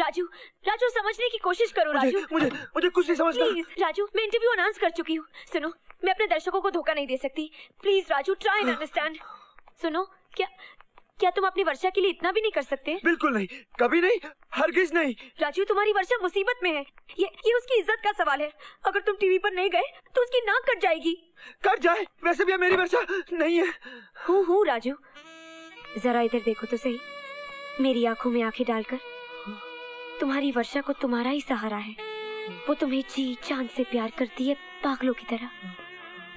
राजू, राजू समझने की कोशिश करो। राजू मुझे कुछ नहीं समझना। प्लीज राजू, मैं इंटरव्यू अनाउंस कर चुकी हूँ। सुनो, मैं अपने दर्शकों को धोखा नहीं दे सकती। Please Raju, try and understand. सुनो, क्या तुम अपनी वर्षा के लिए इतना भी नहीं कर सकते? बिल्कुल नहीं, कभी नहीं, हरगिज नहीं। राजू, तुम्हारी वर्षा मुसीबत में है। ये उसकी इज्जत का सवाल है। अगर तुम टीवी पर नहीं गए तो उसकी नाक कट जाएगी। कट जाए, वैसे भी मेरी वर्षा नहीं है। हूँ राजू, जरा इधर देखो तो सही। मेरी आंखों में आंखें डालकर, तुम्हारी वर्षा को तुम्हारा ही सहारा है। वो तुम्हें जी जान से प्यार करती है, पागलों की तरह।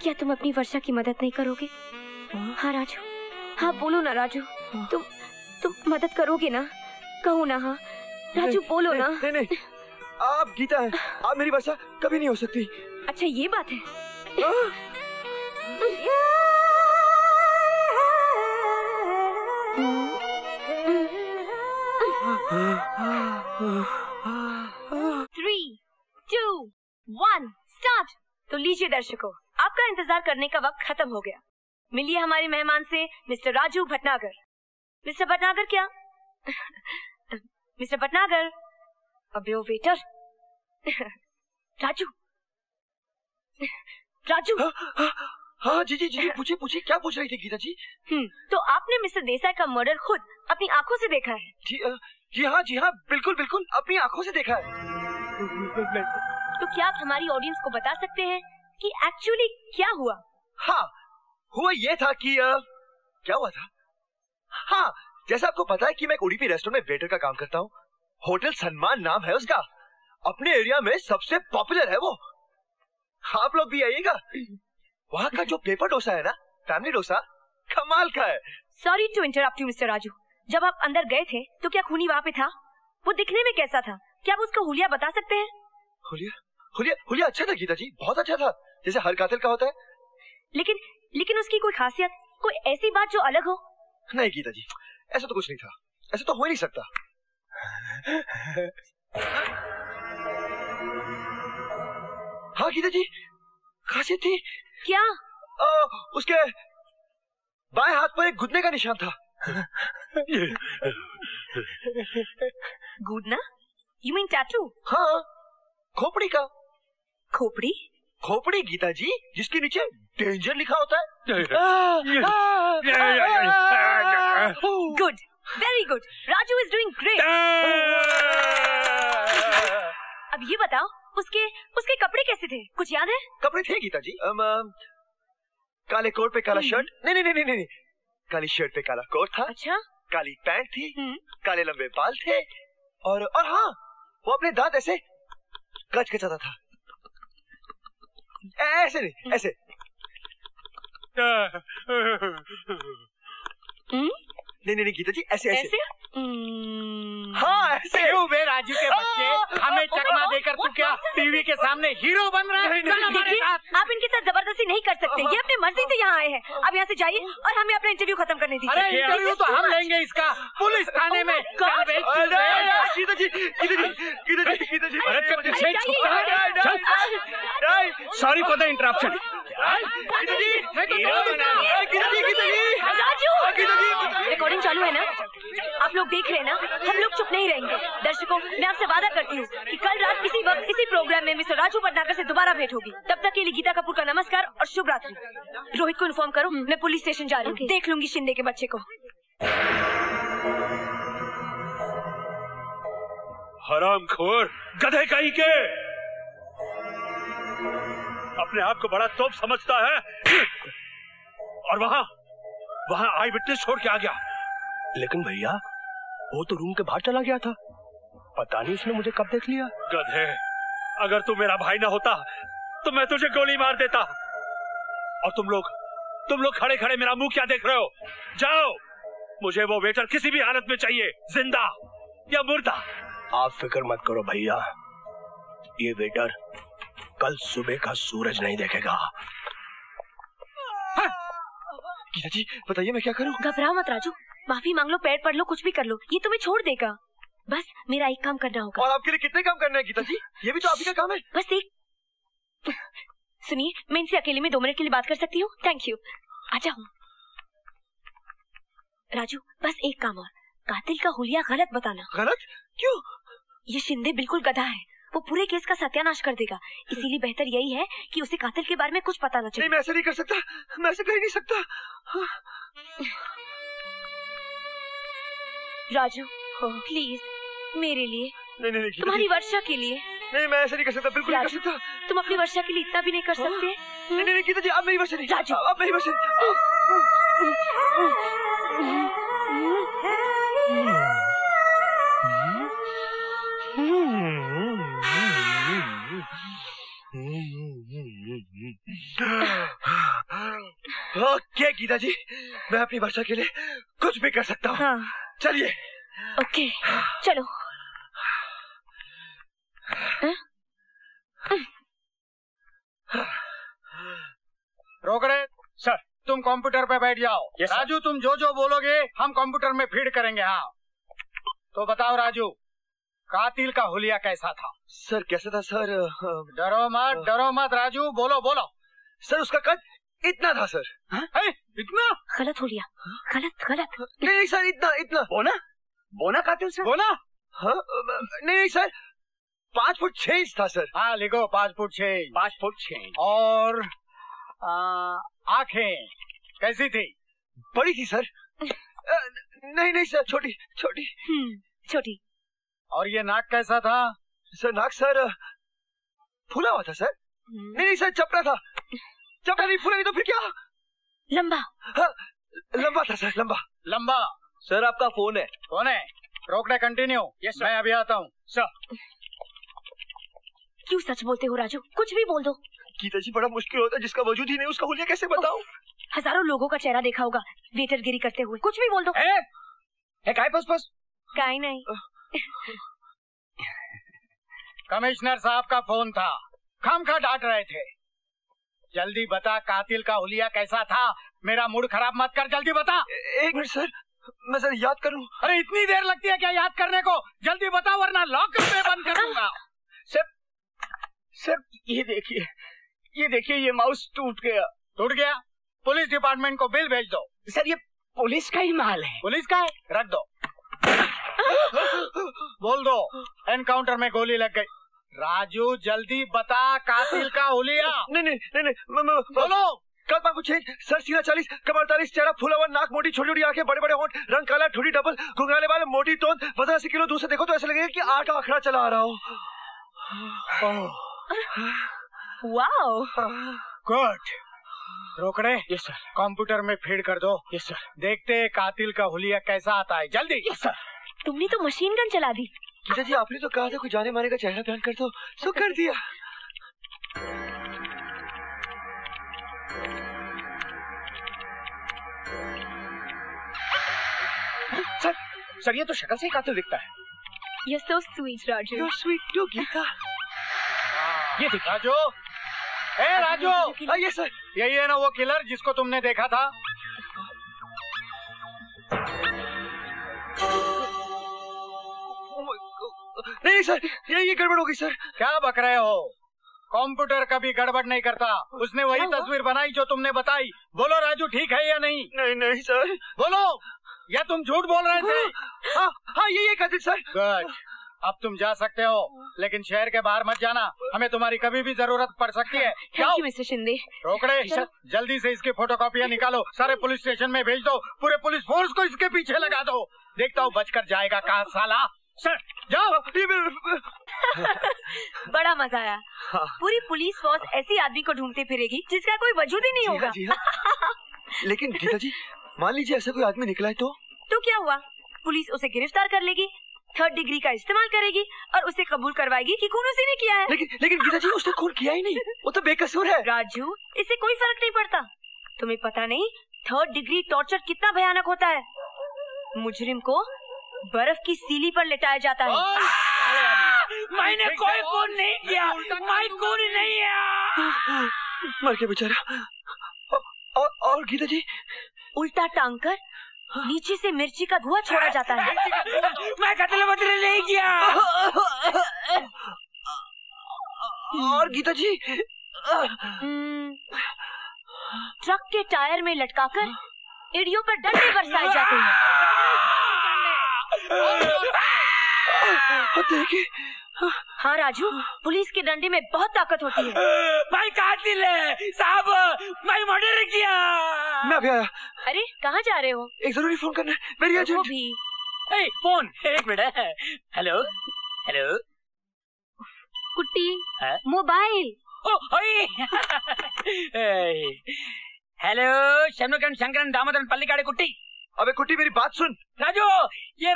क्या तुम अपनी वर्षा की मदद नहीं करोगे? हाँ राजू, हाँ बोलो ना राजू, तुम मदद करोगे ना? कहो ना हाँ राजू, बोलो ना। नहीं, आप गीता हैं, आप मेरी वर्षा कभी नहीं हो सकती। अच्छा ये बात है। Three, 2, 1, start. तो लीजिए दर्शकों, आपका इंतजार करने का वक्त खत्म हो गया। मिलिए हमारे मेहमान से, मिस्टर राजू भटनागर। मिस्टर भटनागर क्या? मिस्टर भटनागर, अबे ओ वेटर। राजू, राजू। हाँ जी, पूछिए क्या पूछ रही थी गीता जी? तो आपने मिस्टर देसाई का मर्डर खुद अपनी आंखों से देखा है? जी हाँ, बिल्कुल अपनी आंखों से देखा है। तो क्या आप हमारी ऑडियंस को बता सकते हैं कि एक्चुअली क्या हुआ? हाँ, हुआ ये था कि क्या हुआ था? हाँ, जैसा आपको पता है कि मैं एक उडुपी रेस्टोरेंट में वेटर का काम करता हूँ। होटल सन्मान नाम है उसका। अपने एरिया में सबसे पॉपुलर है वो। आप लोग भी आइएगा। वहाँ का जो पेपर डोसा है ना, फैमिली डोसा, कमाल का है। Sorry to interrupt you mister Raju. जब आप अंदर गए थे तो क्या खूनी वहाँ पे था? वो दिखने में कैसा था? क्या आप उसका हुलिया बता सकते हैं? हुलिया अच्छा था गीता जी, बहुत अच्छा था, जैसे हर कातिल का होता है। लेकिन उसकी कोई खासियत, कोई ऐसी बात जो अलग हो? नहीं गीता जी, ऐसा तो कुछ नहीं था, ऐसा तो हो ही नहीं सकता। हाँ गीता जी, खासियत थी। क्या? उसके बाएं हाथ पर एक घुटने का निशान था। घुटना? You mean tattoo? हाँ, खोपड़ी का। खोपड़ी गीता जी, जिसके नीचे डेंजर लिखा होता है। Good, very good. Raju is doing great. अब ये बताओ, उसके कपड़े कैसे थे? कुछ याद है? कपड़े थे गीता जी, काले कोट पे काला शर्ट। नहीं, काली शर्ट पे काला कोट था। अच्छा। काली पैंट थी, काले लंबे बाल थे, और हाँ, वो अपने दांत ऐसे कचकचाता था। ऐसे नहीं, ऐसे। नहीं गीता जी, ऐसे। हाँ ऐसे। क्यों बे राजू के बच्चे, हमें चकमा देकर तू क्या टीवी के सामने हीरो बन रहा है? देखिए, आप इनके साथ जबरदस्ती नहीं कर सकते। ये अपनी मर्जी से यहाँ आए हैं। अब यहाँ से जाइए और हमें अपना इंटरव्यू खत्म करने दीजिए। अरे इंटरव्यू तो हम लेंगे इसका, पुलिस थाने में। Geeta ji, sorry for the interruption. Recording चालू है ना? आप लोग देख रहे हैं ना? हम लोग चुप नहीं रहेंगे। दर्शकों, मैं आपसे वादा करती हूँ कि कल रात इसी वक्त इसी प्रोग्राम में मिस्टर राजू भटनागर से दोबारा भेंट होगी। तब तक के लिए गीता कपूर का नमस्कार और शुभ रात्रि। रोहित को इन्फॉर्म करो, मैं पुलिस स्टेशन जा रही हूँ। देख लूंगी शिंदे के बच्चे को। हरामखोर, गधे कहीं के, अपने आप को बड़ा तोप समझता है, और वहाँ आई विटनेस छोड़ के आ गया। लेकिन भैया, वो तो रूम के बाहर चला गया था, पता नहीं उसने मुझे कब देख लिया। गधे, अगर तू मेरा भाई ना होता तो मैं तुझे गोली मार देता। और तुम लोग खड़े खड़े मेरा मुंह क्या देख रहे हो? जाओ, मुझे वो वेटर किसी भी हालत में चाहिए, जिंदा या मुर्दा। आप फिक्र मत करो भैया, ये वेटर कल सुबह का सूरज नहीं देखेगा। गीता जी, बताइए मैं क्या करूं? घबराओ मत राजू, माफी मांग लो, पैर पड़ लो, कुछ भी कर लो, ये तुम्हें छोड़ देगा। बस मेरा एक काम करना होगा। और आपके लिए कितने काम करने हैं गीता जी? ये भी तो आप ही का काम है। बस एक सुनिए, मैं इनसे अकेले में 2 मिनट के लिए बात कर सकती हूँ? Thank you. आ जाओ राजू, बस एक काम और, कातिल का हुलिया गलत बताना। गलत? क्यों? ये शिंदे बिल्कुल गधा है, वो पूरे केस का सत्यानाश कर देगा। इसीलिए बेहतर यही है कि उसे कातिल के बारे में कुछ पता न चले। नहीं, मैं ऐसे नहीं कर सकता, मैं ऐसे कर ही नहीं सकता। राजू प्लीज, मेरे लिए, नहीं, तुम्हारी वर्षा के लिए। नहीं, मैं ऐसे नहीं कर सकता, बिल्कुल नहीं कर सकता। तुम अपनी वर्षा के लिए इतना भी नहीं कर सकते? नहीं गीता जी, आप मेरी वर्षा नहीं। राजू, आप मेरी वर्षा ओके गीता जी, मैं अपनी वर्षा के लिए कुछ भी कर सकता हूँ। हाँ। चलिए। ओके चलो। रोकड़े सर, तुम कंप्यूटर पे बैठ जाओ। राजू, तुम जो जो बोलोगे हम कंप्यूटर में फीड करेंगे। हाँ तो बताओ राजू, कातिल का हुलिया कैसा था? सर कैसा था सर? डरो मत राजू, बोलो बोलो। सर उसका कद इतना था सर। इतना? गलत हुलिया, गलत। नहीं सर, इतना। बोना कातिल से? बोना? हाँ, नहीं सर, 5 फुट 6 इंच था सर। हाँ लिखो 5 फुट 6 इंच। 5 foot 6 inch. और आंखें कैसी थी? बड़ी थी सर। नहीं सर, छोटी। छोटी। और ये नाक कैसा था? सर नाक सर फूला हुआ था सर। नहीं सर, चपड़ा था। चपड़ा नहीं, फूला नहीं तो फिर क्या? लंबा। हाँ, लंबा था सर, लंबा। सर आपका फोन है। कौन है? रोकड़े कंटिन्यू। यस मैं अभी आता हूँ। सर क्यों सच बोलते हो राजू? कुछ भी बोल दो। गीता जी, बड़ा मुश्किल होता है, जिसका वजूद ही नहीं उसका हुलिया कैसे बताऊं? हजारों लोगों का चेहरा देखा होगा वेटरगिरी करते हुए, कुछ भी बोल दो। काय पस काई नहीं। कमिश्नर साहब का फोन था, खामखा डांट रहे थे। जल्दी बता कातिल का हुलिया कैसा था? मेरा मूड खराब मत कर, जल्दी बता। 1 मिनट सर, मैं सर याद करूं। अरे इतनी देर लगती है क्या याद करने को? जल्दी बता वरना लॉक में बंद कर दूंगा। सर ये देखिए ये माउस टूट गया। पुलिस डिपार्टमेंट को बिल भेज दो। सर ये पुलिस का ही माल है। पुलिस का है? रख दो। बोल दो एनकाउंटर में गोली लग गई। राजू जल्दी बता कातिल का हुलिया। नहीं बोलो। कल 5 फुट 6 इंच सर, सीना 40, कमर 48, चेहरा फूला हुआ, नाक मोटी, छोटी आंखें, बड़े होंठ, रंग काला, ठुडी डबल, घुंघराले वाले, मोटी तोंद, वजन 80 किलो। दूर से देखो तो ऐसा लगेगा कि 8 का आंकड़ा चला आ रहा हो। Wow, good. Rokade, yes sir. Computer में फीड कर दो। Yes sir. देखते कातिल का हुलिया कैसा आता है, जल्दी। Yes sir. तुमने तो मशीन गन चला दी। गीता जी, आपने तो कहा था कोई जाने माने का चेहरा बयान कर दो, सो कर दिया। सर ये तो शक्ल से ही कातिल दिखता है। You're so sweet, Raju. You're sweet too, Gita. ये देख राजू। राजू, ये सर, यही है ना वो किलर जिसको तुमने देखा था? नहीं सर, ये गड़बड़ हो गई सर। क्या बक रहे हो? कंप्यूटर कभी गड़बड़ नहीं करता। उसने वही तस्वीर बनाई जो तुमने बताई। बोलो राजू, ठीक है या नहीं? नहीं सर। बोलो, या तुम झूठ बोल रहे थे? हाँ ये कातिल सर। गुड, अब तुम जा सकते हो, लेकिन शहर के बाहर मत जाना। हमें तुम्हारी कभी भी जरूरत पड़ सकती है। Thank you mister Shinde. Rokade, जल्दी से इसकी फोटोकॉपियाँ निकालो, सारे पुलिस स्टेशन में भेज दो, पूरे पुलिस फोर्स को इसके पीछे लगा दो। देखता हूँ बचकर जाएगा कहाँ साला। सर जाओ। बड़ा मजा आया। पूरी पुलिस फोर्स ऐसी आदमी को ढूंढते फिरेगी जिसका कोई वजूद ही नहीं होगा। जी हाँ। लेकिन गीता जी, मान लीजिए ऐसा कोई आदमी निकला है तो क्या हुआ? पुलिस उसे गिरफ्तार कर लेगी, 3rd डिग्री का इस्तेमाल करेगी और उसे कबूल करवाएगी कि खून उसी ने किया है। लेकिन गीता जी, उसने खून किया ही नहीं, वो तो बेकसूर है। राजू, इससे कोई फर्क नहीं पड़ता। तुम्हें पता नहीं 3rd डिग्री टॉर्चर कितना भयानक होता है। मुजरिम को बर्फ की सीली पर लिटाया जाता है। मैंने कोई खून नहीं किया, मैं खून नहीं है। मर के बेचारा। और गीता जी, उल्टा टांग कर नीचे से मिर्ची का धुआं छोड़ा जाता है। मैं कत्ल बदले नहीं किया। और गीता जी, ट्रक के टायर में लटकाकर एड़ियों पर डंडे बरसाए जाते हैं। देखिए। हाँ राजू, पुलिस के डंडे में बहुत ताकत होती है। भाई कातिल है साहब, मैं मर्डर किया। मैं अभी आया। अरे कहाँ जा रहे हो? एक जरूरी फोन करना है, मेरी वो अर्जेंट। भी। फोन एक मिनट। हेलो हेलो कुट्टी, मोबाइल। हेलो शनमुगन शंकरन दामोदरन पल्लिकाड़े कुट्टी। अबे कुट्टी मेरी बात सुन। राजू ये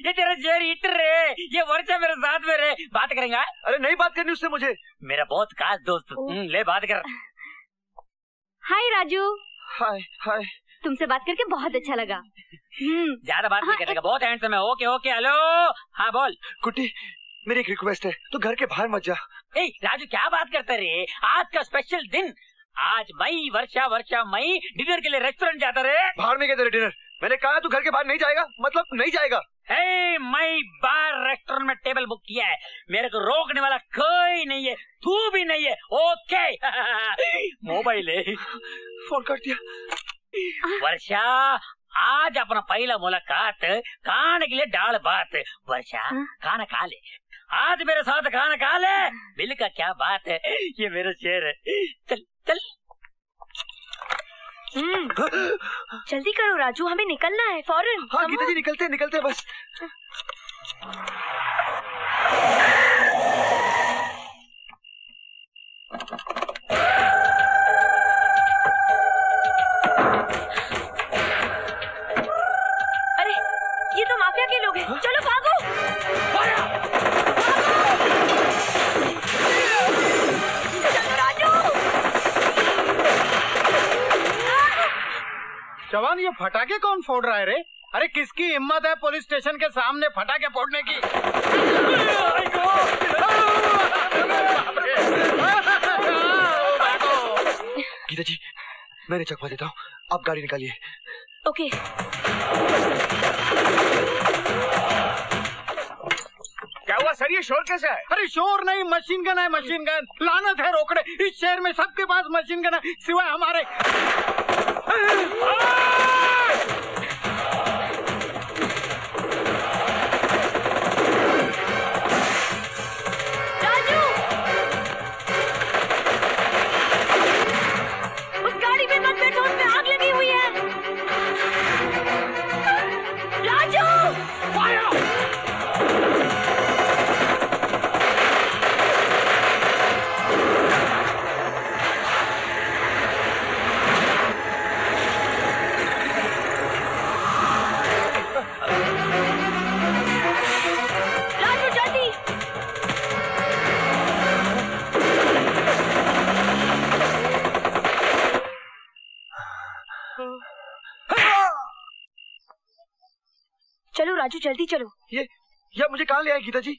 तेरा जेर हिटर रे, ये वर्षा मेरे साथ में रे, बात करेंगे? अरे नहीं बात करनी उससे मुझे, मेरा बहुत खास दोस्त। ले बात कर। हाय राजू। हाय हाय। तुमसे बात करके बहुत अच्छा लगा। ज्यादा बात नहीं करने का, बहुत हैंडसम है। Okay okay hello. हाँ बोल। कुट्टी मेरी एक रिक्वेस्ट है, तू घर के बाहर मत जा। राजू क्या बात करते रे, आज का स्पेशल दिन। आज मई वर्षा मई डिनर के लिए रेस्टोरेंट जाता रे। बाहर में क्या तेरे डिनर? मैंने कहा तू घर के बाहर नहीं जाएगा, मतलब नहीं जाएगा। मैं बार रेस्टोरेंट में टेबल बुक किया है, मेरे को रोकने वाला कोई नहीं है, तू भी नहीं है। ओके मोबाइल है, फोन कर दिया। वर्षा आज अपना पहला मुलाकात खाने के लिए दाल भात। वर्षा खाना खा ले, आज मेरे साथ खाना खा ले। बिल का क्या बात है, ये मेरा शेर है। चल चल। जल्दी करो राजू, हमें निकलना है फौरन। हाँ गीता जी निकलते बस। अरे ये तो माफिया के लोग हैं। चलो भागो। जवान ये फटाके कौन फोड़ रहा है रे? अरे किसकी हिम्मत है पुलिस स्टेशन के सामने फटाके फोड़ने की? गीता जी मैंने चकमा देता हूँ, आप गाड़ी निकालिए। ओके। क्या हुआ सर, ये शोर कैसे है? अरे शोर नहीं, मशीन गन है, मशीन गन। लानत है रोकड़े, इस शहर में सबके पास मशीन गन है सिवाय हमारे। राजू, उस गाड़ी में मत बैठो, उसमें आग लगी हुई है। राजू जल्दी। चलो राजू जल्दी चलो। ये मुझे कहाँ ले आए गीता जी?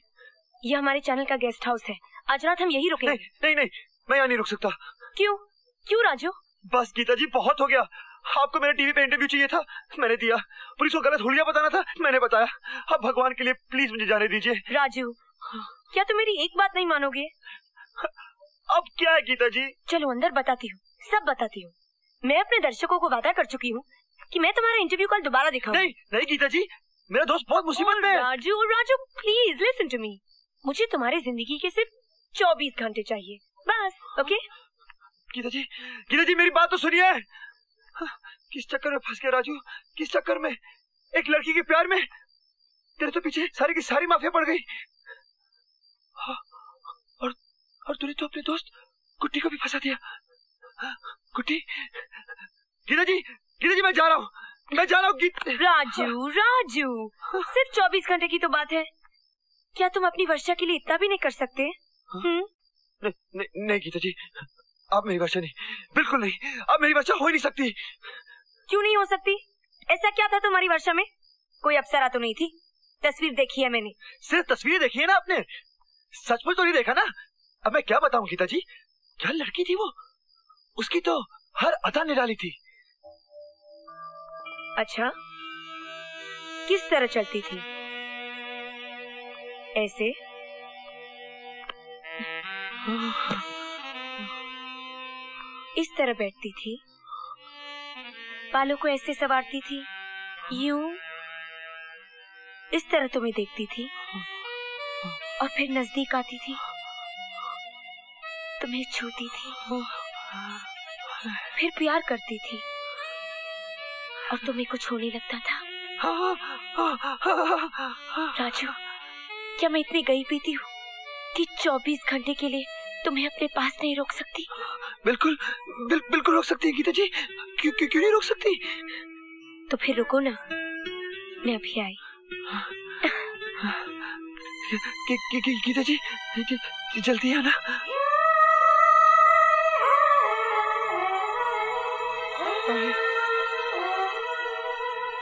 ये हमारे चैनल का गेस्ट हाउस है, आज रात हम यही रुकेंगे। नहीं मैं यहाँ नहीं रुक सकता। क्यों राजू? बस गीता जी बहुत हो गया, आपको मेरे टीवी पे इंटरव्यू चाहिए था, मैंने दिया। पुलिस को गलत हुलिया बताना था, मैंने बताया। अब भगवान के लिए प्लीज मुझे जाने दीजिए। राजू क्या तुम मेरी एक बात नहीं मानोगे? अब क्या है गीता जी? चलो अंदर बताती हूँ, सब बताती हूँ। मैं अपने दर्शकों को वादा कर चुकी हूँ कि मैं तुम्हारा इंटरव्यू कल दोबारा दिखाऊंगी। नहीं गीता जी, मेरा दोस्त बहुत मुसीबत में है। Raju please listen to me. मुझे तुम्हारी जिंदगी के सिर्फ 24 घंटे चाहिए बस। ओके गीता जी मेरी बात तो सुनिए। किस चक्कर में फंस गया राजू, किस चक्कर में? एक लड़की के प्यार में तेरे तो पीछे सारी की सारी माफिया पड़ गई। और तूने तो अपने दोस्त गुट्टी को भी फंसा दिया। गुट्टी, गीता जी मैं जा रहा हूँ। राजू सिर्फ 24 घंटे की तो बात है, क्या तुम अपनी वर्षा के लिए इतना भी नहीं कर सकते? नहीं गीता जी, आप मेरी वर्षा नहीं, बिल्कुल नहीं, अब मेरी वर्षा हो ही नहीं सकती। क्यों नहीं हो सकती? ऐसा क्या था तुम्हारी वर्षा में? कोई अप्सरा तो नहीं थी? तस्वीर देखी है मैंने। सिर्फ तस्वीर देखी है ना आपने, सचमुच तो नहीं देखा ना। अब मैं क्या बताऊं गीता जी, क्या लड़की थी वो, उसकी तो हर अदा निराली थी। अच्छा किस तरह चलती थी? ऐसे? इस तरह बैठती थी, बालों को ऐसे संवारती थी, यूं इस तरह तुम्हें देखती थी और फिर नजदीक आती थी, तुम्हें छूती थी, फिर प्यार करती थी और तुम्हें कुछ होने लगता था। राजू, क्या मैं इतनी गई पीती हूँ कि 24 घंटे के लिए तुम्हें अपने पास नहीं रोक सकती? बिल्कुल बिल्कुल रोक सकती है गीता जी। क्यों नहीं रोक सकती? तो फिर रुको ना, मैं अभी आई। गीता जी जल्दी आना।